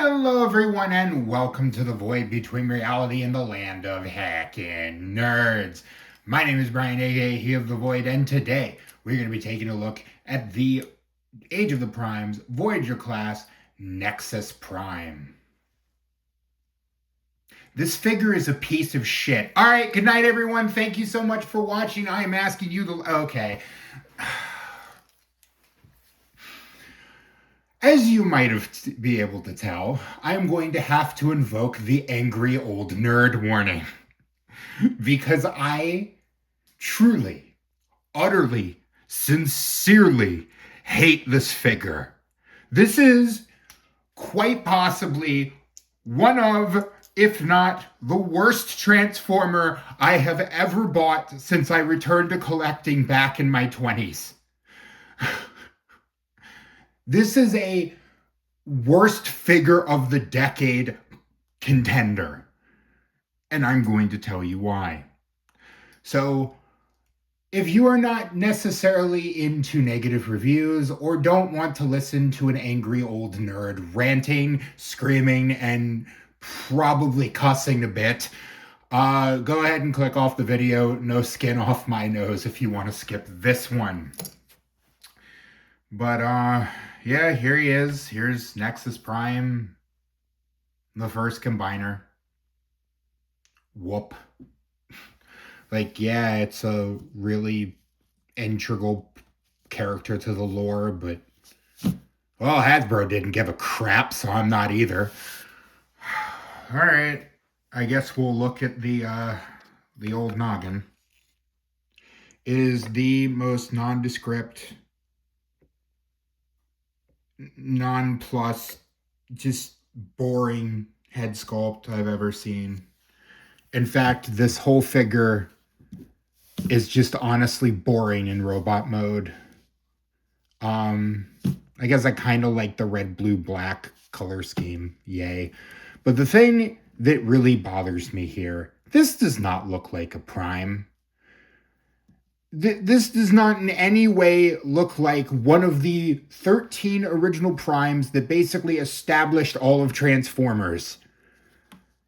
Hello everyone and welcome to the void between reality and the land of hacking nerds. My name is Brian, aka He of the Void, and today we're going to be taking a look at the Age of the Primes Voyager class Nexus Prime. This figure is a piece of shit. Alright, good night everyone. Thank you so much for watching. I am asking you to... Okay. As you might be able to tell, I am going to have to invoke the angry old nerd warning. Because I truly, utterly, sincerely hate this figure. This is quite possibly one of, if not the worst Transformer I have ever bought since I returned to collecting back in my 20s. This is a worst figure of the decade contender. And I'm going to tell you why. So, if you are not necessarily into negative reviews or don't want to listen to an angry old nerd ranting, screaming, and probably cussing a bit, go ahead and click off the video. No skin off my nose if you want to skip this one. But, yeah, here he is. Here's Nexus Prime, the first combiner. Whoop. Like, yeah, it's a really integral character to the lore, but, well, Hasbruh didn't give a crap, so I'm not either. Alright, I guess we'll look at the old noggin. It is the most nondescript, non-plus, just boring head sculpt I've ever seen. In fact, this whole figure is just honestly boring in robot mode. I guess I kind of like the red, blue, black color scheme. Yay. But the thing that really bothers me here, this does not look like a Prime. This does not in any way look like one of the 13 original Primes that basically established all of Transformers.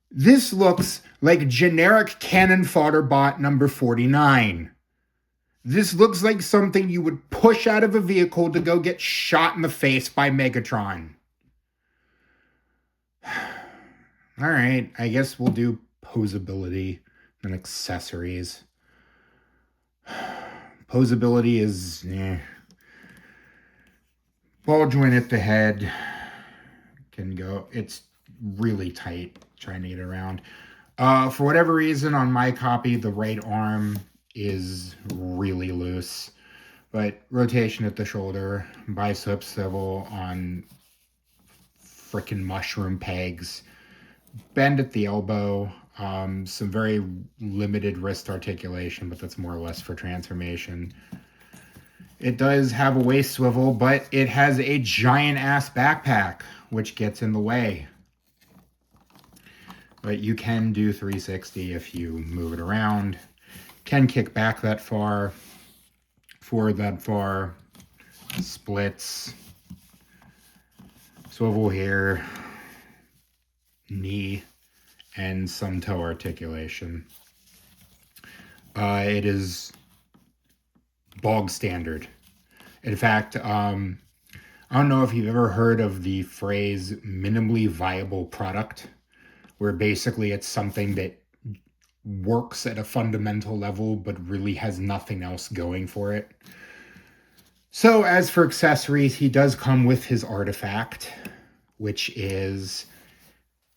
This looks like generic cannon fodder bot number 49. This looks like something you would push out of a vehicle to go get shot in the face by Megatron. Alright, I guess we'll do posability and accessories. Posability is, ball joint at the head can go. It's really tight trying to get around. For whatever reason, on my copy, the right arm is really loose. But rotation at the shoulder, bicep swivel on frickin' mushroom pegs, bend at the elbow, some very limited wrist articulation, but that's more or less for transformation. It does have a waist swivel, but it has a giant ass backpack, which gets in the way. But you can do 360 if you move it around. Can kick back that far, forward that far, splits, swivel here, knee, and some toe articulation. It is bog standard. In fact, I don't know if you've ever heard of the phrase minimally viable product, where basically it's something that works at a fundamental level but really has nothing else going for it. So as for accessories, he does come with his artifact, which is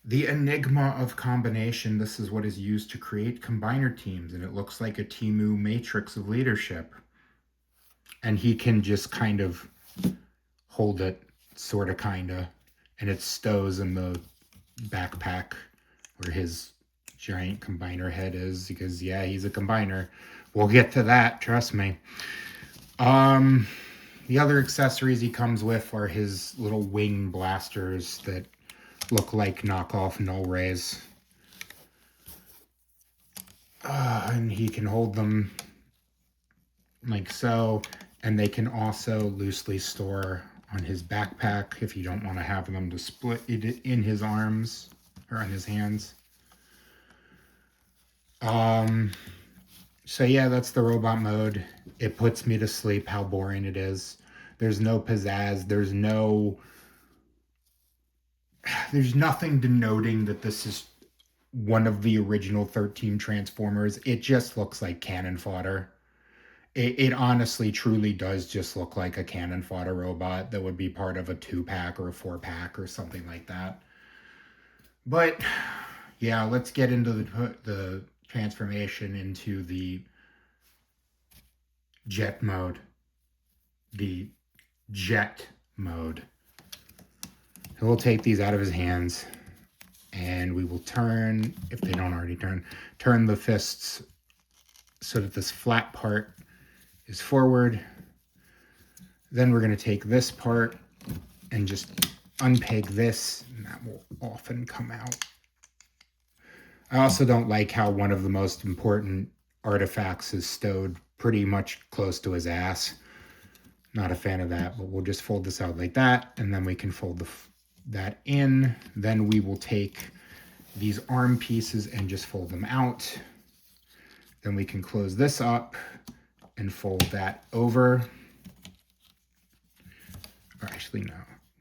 the Enigma of Combination. This is what is used to create combiner teams, and it looks like a Timu matrix of leadership. And he can just kind of hold it, sort of, kind of, and it stows in the backpack where his giant combiner head is, because, yeah, he's a combiner. We'll get to that, trust me. The other accessories he comes with are his little wing blasters that look like knockoff null rays. And he can hold them like so, and they can also loosely store on his backpack if you don't want to have them to split it in his arms or on his hands. So yeah, that's the robot mode. It puts me to sleep how boring it is. There's no pizzazz. There's nothing denoting that this is one of the original 13 Transformers. It just looks like cannon fodder. It honestly, truly does just look like a cannon fodder robot that would be part of a 2-pack or a 4-pack or something like that. But yeah, let's get into the transformation into the jet mode. The jet mode. He'll take these out of his hands, and we will turn, if they don't already turn the fists so that this flat part is forward. Then we're going to take this part and just unpeg this, and that will often come out. I also don't like how one of the most important artifacts is stowed pretty much close to his ass. Not a fan of that, but we'll just fold this out like that, and then we can fold that in. Then we will take these arm pieces and just fold them out. Then we can close this up and fold that over. Or actually, no.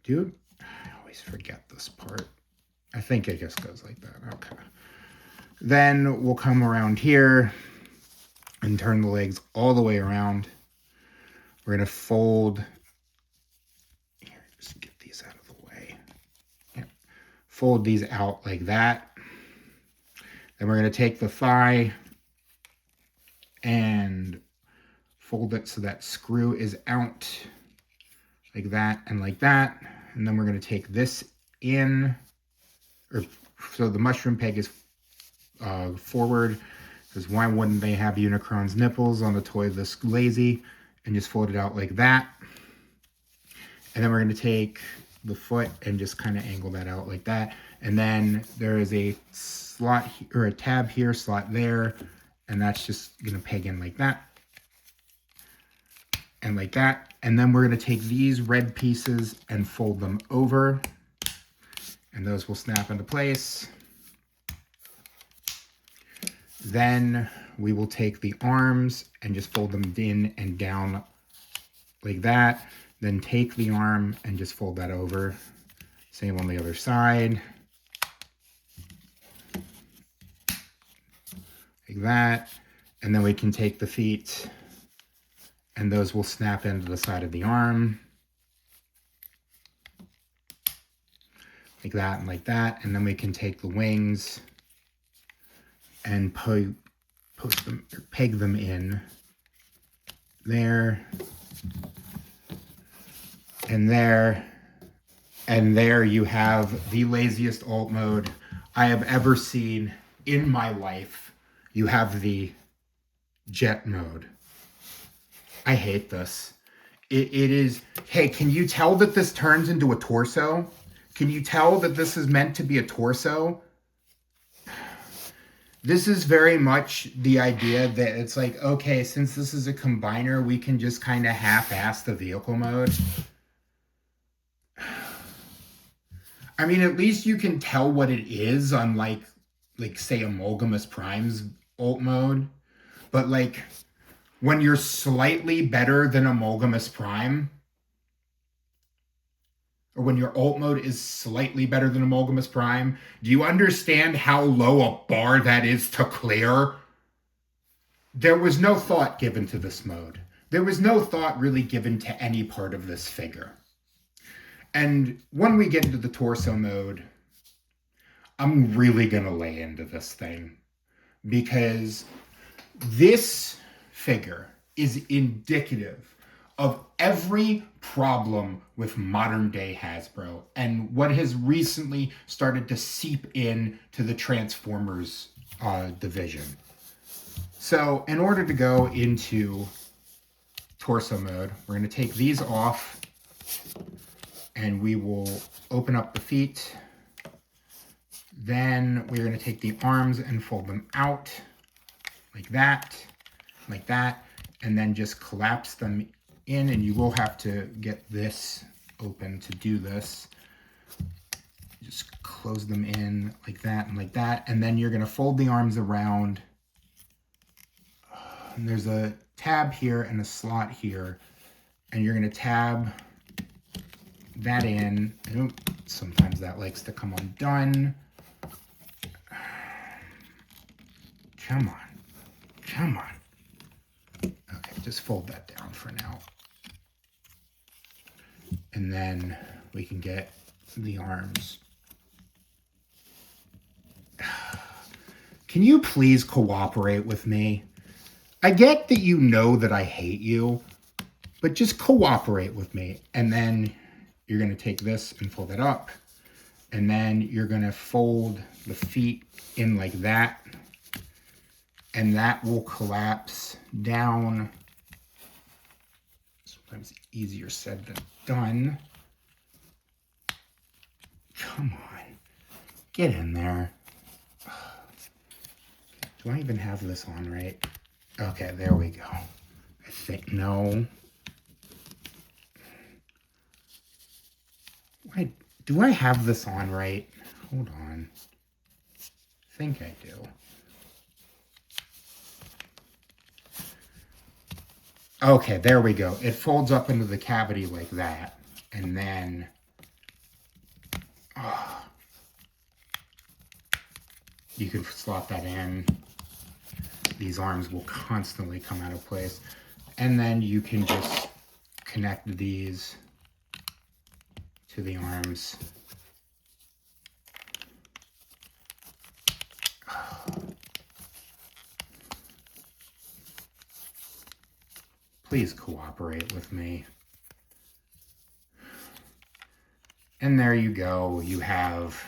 Dude, I always forget this part. I think it just goes like that. Okay. Then we'll come around here and turn the legs all the way around. We're going to fold. Here, just get these out of the way. Yeah. Fold these out like that. Then we're going to take the thigh and fold it so that screw is out like that and like that. And then we're going to take this in, so the mushroom peg is forward, because why wouldn't they have Unicron's nipples on a toy this lazy, and just fold it out like that. And then we're going to take the foot and just kind of angle that out like that. And then there is a slot or a tab here, slot there, and that's just going to peg in like that. And like that. And then we're going to take these red pieces and fold them over. And those will snap into place. Then we will take the arms and just fold them in and down like that. Then take the arm and just fold that over. Same on the other side. Like that. And then we can take the feet, and those will snap into the side of the arm. Like that and like that. And then we can take the wings and peg them in there. And there. And there you have the laziest alt mode I have ever seen in my life. You have the jet mode. I hate this. It is, hey, can you tell that this turns into a torso? Can you tell that this is meant to be a torso? This is very much the idea that it's like, okay, since this is a combiner, we can just kind of half-ass the vehicle mode. I mean, at least you can tell what it is, unlike, say, Amalgamus Prime's alt mode. But, like, when you're slightly better than Amalgamus Prime, or when your alt mode is slightly better than Amalgamus Prime, do you understand how low a bar that is to clear? There was no thought given to this mode. There was no thought really given to any part of this figure. And when we get into the torso mode, I'm really going to lay into this thing, because this figure is indicative of every problem with modern day Hasbro and what has recently started to seep in to the Transformers division. So in order to go into torso mode, we're going to take these off, and we will open up the feet. Then we're going to take the arms and fold them out like that, and then just collapse them in, and you will have to get this open to do this. Just close them in like that and like that. And then you're going to fold the arms around. And there's a tab here and a slot here. And you're going to tab that in. Sometimes that likes to come undone. Come on. Come on. Okay, just fold that down for now. And then we can get the arms. Can you please cooperate with me? I get that you know that I hate you, but just cooperate with me. And then you're going to take this and fold it up. And then you're going to fold the feet in like that. And that will collapse down. Sometimes easier said than done. Come on. Get in there. Do I even have this on right? Okay, there we go. I think, no. Do I have this on right? Hold on. I think I do. Okay, there we go. It folds up into the cavity like that. And then... you can slot that in. These arms will constantly come out of place. And then you can just connect these to the arms. Please cooperate with me. And there you go. You have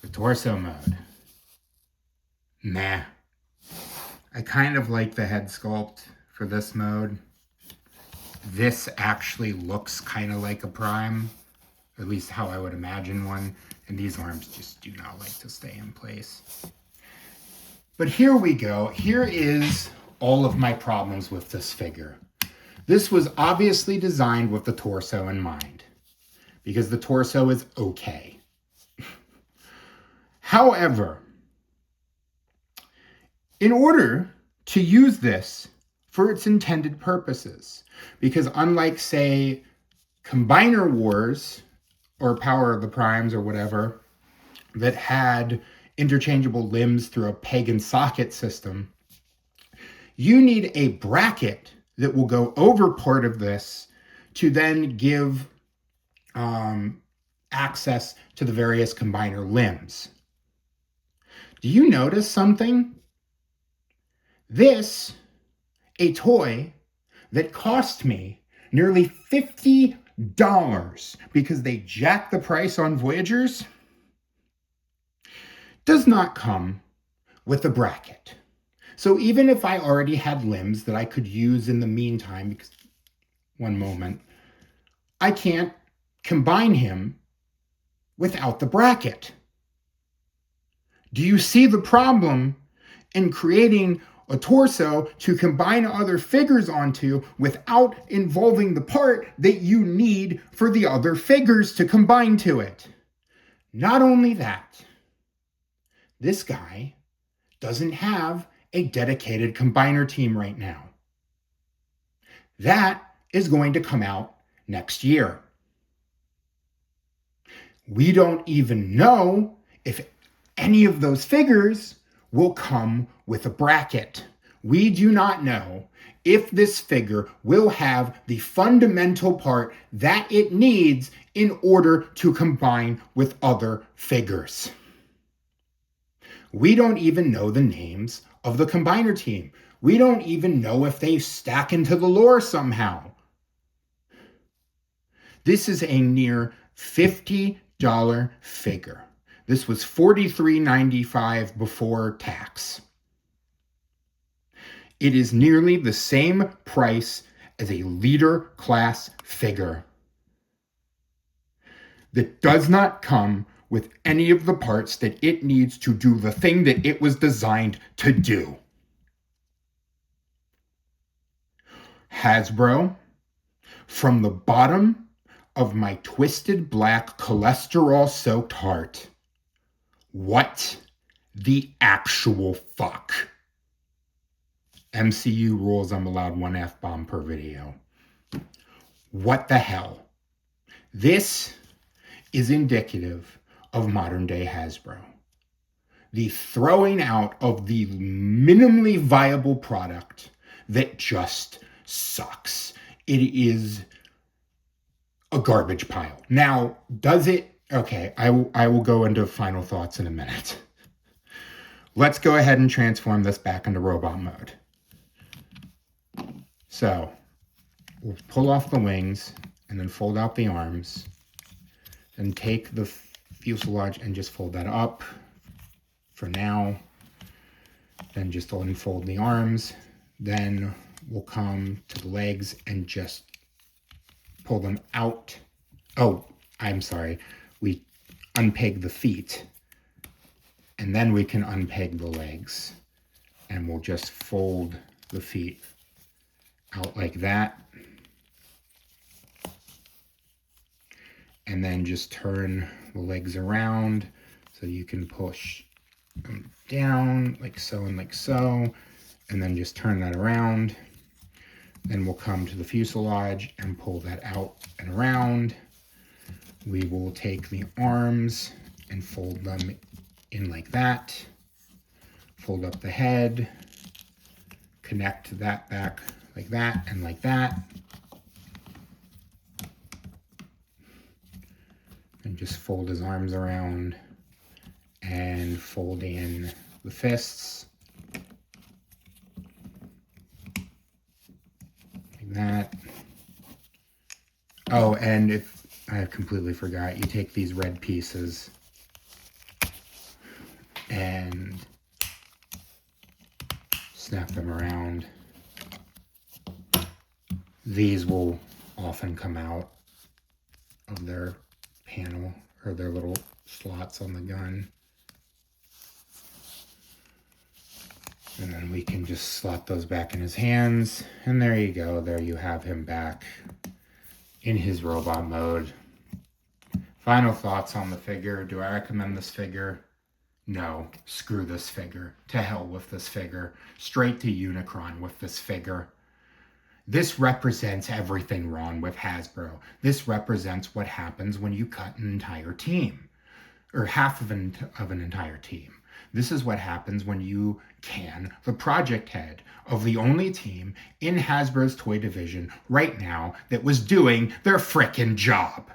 the torso mode. Nah. I kind of like the head sculpt for this mode. This actually looks kind of like a Prime, at least how I would imagine one. And these arms just do not like to stay in place. But here we go. Here is all of my problems with this figure. This was obviously designed with the torso in mind, because the torso is okay. However, in order to use this for its intended purposes, because unlike, say, Combiner Wars or Power of the Primes or whatever, that had interchangeable limbs through a peg and socket system, you need a bracket that will go over part of this to then give access to the various combiner limbs. Do you notice something? This, a toy that cost me nearly $50 because they jacked the price on Voyagers, does not come with a bracket. So even if I already had limbs that I could use in the meantime, because one moment, I can't combine him without the bracket. Do you see the problem in creating a torso to combine other figures onto without involving the part that you need for the other figures to combine to it? Not only that, this guy doesn't have a dedicated combiner team right now. That is going to come out next year. We don't even know if any of those figures will come with a bracket. We do not know if this figure will have the fundamental part that it needs in order to combine with other figures. We don't even know the names of the combiner team. We don't even know if they stack into the lore somehow. This is a near $50 figure. This was $43.95 before tax. It is nearly the same price as a leader class figure that does not come with any of the parts that it needs to do the thing that it was designed to do. Hasbro, from the bottom of my twisted black cholesterol-soaked heart. What the actual fuck? MCU rules I'm allowed one F-bomb per video. What the hell? This is indicative of modern day Hasbro. The throwing out of the minimally viable product that just sucks. It is a garbage pile. Now, does it? Okay, I will go into final thoughts in a minute. Let's go ahead and transform this back into robot mode. So, we'll pull off the wings and then fold out the arms and take the fuselage and just fold that up for now. Then just unfold the arms. Then we'll come to the legs and just pull them out. Oh, I'm sorry. We unpeg the feet. And then we can unpeg the legs. And we'll just fold the feet out like that. And then just turn the legs around so you can push them down like so and like so. And then just turn that around. Then we'll come to the fuselage and pull that out and around. We will take the arms and fold them in like that. Fold up the head. Connect that back like that and like that. And just fold his arms around and fold in the fists. Like that. Oh, and if I completely forgot, you take these red pieces and snap them around. These will often come out of their panel or their little slots on the gun. And then we can just slot those back in his hands. And there you go. There you have him back in his robot mode. Final thoughts on the figure. Do I recommend this figure? No. Screw this figure. To hell with this figure. Straight to Unicron with this figure. This represents everything wrong with Hasbro. This represents what happens when you cut an entire team. Or half of an entire team. This is what happens when you can the project head of the only team in Hasbro's toy division right now that was doing their frickin' job.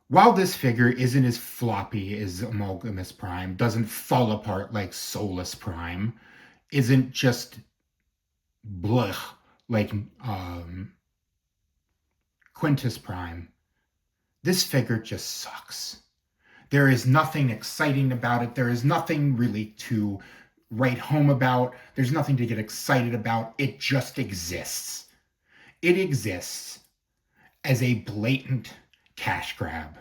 While this figure isn't as floppy as Amalgamus Prime, doesn't fall apart like Solus Prime, isn't just blech like Quintus Prime, this figure just sucks. There is nothing exciting about it. There is nothing really to write home about. There's nothing to get excited about. It just exists. It exists as a blatant cash grab.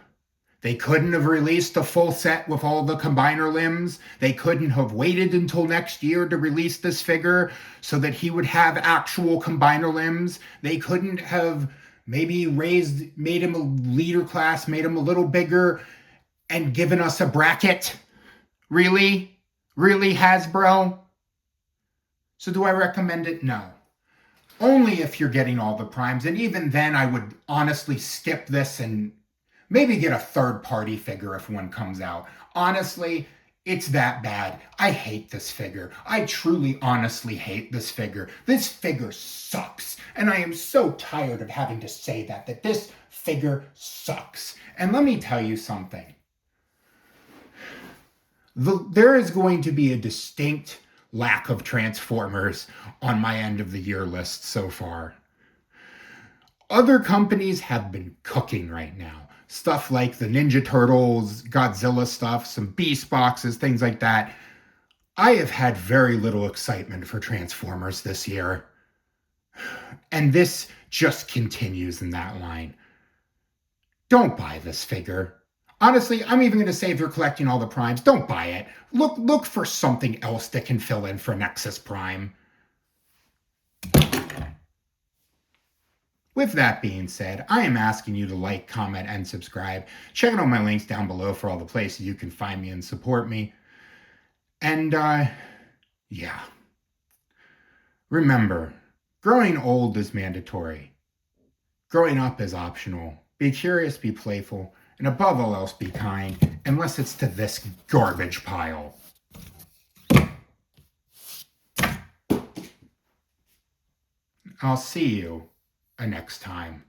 They couldn't have released a full set with all the combiner limbs. They couldn't have waited until next year to release this figure so that he would have actual combiner limbs. They couldn't have maybe made him a leader class, made him a little bigger, and given us a bracket? Really? Really, Hasbro? So do I recommend it? No. Only if you're getting all the primes, and even then I would honestly skip this and maybe get a third-party figure if one comes out. Honestly, it's that bad. I hate this figure. I truly, honestly hate this figure. This figure sucks. And I am so tired of having to say that this figure sucks. And let me tell you something. There is going to be a distinct lack of Transformers on my end of the year list so far. Other companies have been cooking right now. Stuff like the Ninja Turtles, Godzilla stuff, some Beast boxes, things like that. I have had very little excitement for Transformers this year. And this just continues in that line. Don't buy this figure. Honestly, I'm even going to say if you're collecting all the primes, don't buy it. Look for something else that can fill in for Nexus Prime. With that being said, I am asking you to like, comment, and subscribe. Check out all my links down below for all the places you can find me and support me. And, yeah. Remember, growing old is mandatory. Growing up is optional. Be curious, be playful, and above all else, be kind, unless it's to this garbage pile. I'll see you next time.